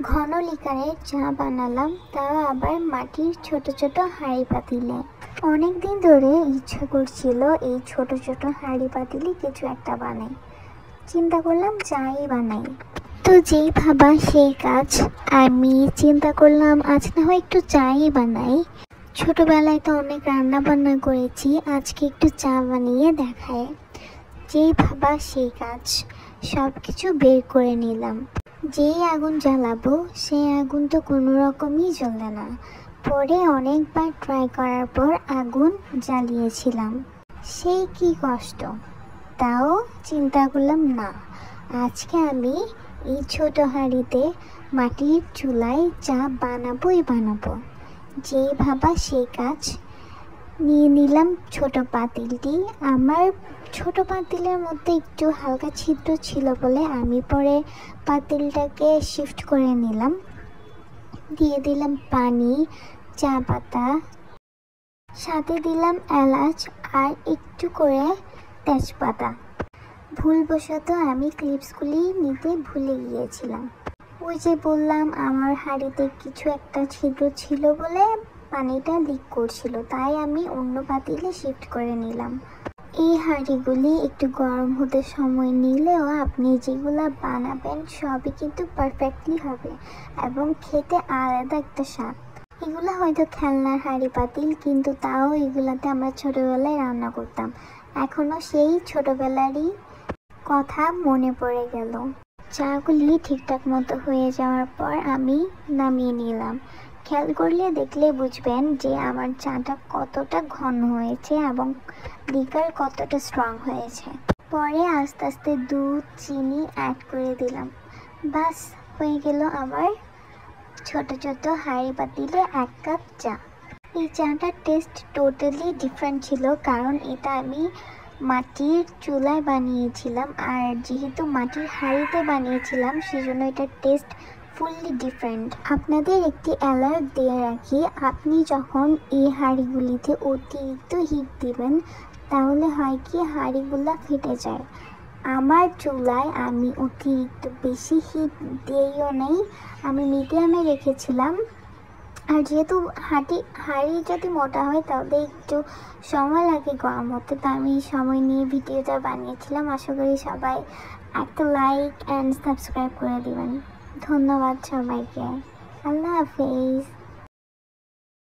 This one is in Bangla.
ঘন লিকারের চা বানালাম, তাও আবার মাটির ছোট ছোট হাঁড়ি পাতিলে। অনেকদিন ধরে ইচ্ছা করছিল এই ছোট ছোট হাঁড়ি পাতিলে কিছু একটা বানাই। চিন্তা করলাম চাই বানাই। তো যেই ভাবা সেই কাজ। আমি চিন্তা করলাম আজ না হয় একটু চাই বানাই। ছোটবেলায় তো অনেক রান্না বান্না করেছি, আজকে একটু চা বানিয়ে দেখায়। যেই ভাবা সেই কাজ, সব কিছু বের করে নিলাম। যেই আগুন জ্বালাবো সেই আগুন তো কোনো রকমই জ্বলে না। পরে অনেকবার ট্রাই করার পর আগুন জ্বালিয়েছিলাম, সেই কি কষ্ট। তাও চিন্তা করলাম না, আজকে আমি এই ছোট হাঁড়িতে মাটির চুলায় চা বানাবোই বানাবো। যেই ভাবা সেই কাজ। নিয়ে নিলাম ছোট পাতিলটি। আমার ছোট পাতিলের মধ্যে একটু হালকা ছিদ্র ছিল বলে আমি পরে পাতিলটাকে শিফট করে নিলাম। দিয়ে দিলাম পানি, চা পাতা, সাথে দিলাম এলাচ আর একটু করে তেজপাতা। ভুলবশত আমি ক্লিপসগুলি নিতে ভুলে গিয়েছিলাম। ওই যে বললাম আমার হাঁড়িতে কিছু একটা ছিদ্র ছিল বলে পানিটা লিক করছিল, তাই আমি অন্য পাতিলে শিফট করে নিলাম। এই হাঁড়িগুলি একটু গরম হতে সময় নিলেও আপনি যেগুলো বানাবেন সবই কিন্তু পারফেক্টলি হবে এবং খেতে আলাদা একটা স্বাদ। এগুলো হয়তো খেলনার হাঁড়ি পাতিল, কিন্তু তাও এগুলাতে আমরা ছোটোবেলায় রান্না করতাম। এখনও সেই ছোটোবেলারই কথা মনে পড়ে গেল। চাগুলি ঠিকঠাক মতো হয়ে যাওয়ার পর আমি নামিয়ে নিলাম। খেয়াল করলে দেখলে বুঝবেন যে আমার চাটা কতটা ঘন হয়েছে এবং লিকার কতটা স্ট্রং হয়েছে। পরে আস্তে আস্তে দুধ, চিনি অ্যাড করে দিলাম। বাস হয়ে গেল আমার ছোট ছোট হাঁড়ি পাতিলে 1 কাপ চা। এই চাটার টেস্ট টোটালি ডিফারেন্ট ছিল, কারণ এটা আমি মাটির চুলায় বানিয়েছিলাম, আর যেহেতু মাটির হাঁড়িতে বানিয়েছিলাম সেজন্য এটার টেস্ট ফুললি ডিফারেন্ট। আপনাদের একটি অ্যালার্ট দিয়ে রাখি, আপনি যখন এই হাঁড়িগুলিতে অতিরিক্ত হিট দিবেন তাহলে হয় কি হাঁড়িগুলো ফেটে যায়। আমার চুলায় আমি অতিরিক্ত বেশি হিট দিয়েও নেই, আমি মিডিয়ামে রেখেছিলাম। আর যেহেতু হাঁড়ি যদি মোটা হয় তাহলে একটু সময় লাগে গরম হতে, তো আমি সময় নিয়ে ভিডিওটা বানিয়েছিলাম। আশা করি সবাই একটা লাইক অ্যান্ড সাবস্ক্রাইব করে দিবেন। ধন্যবাদ সবাইকে। আল্লাহ হাফেজ।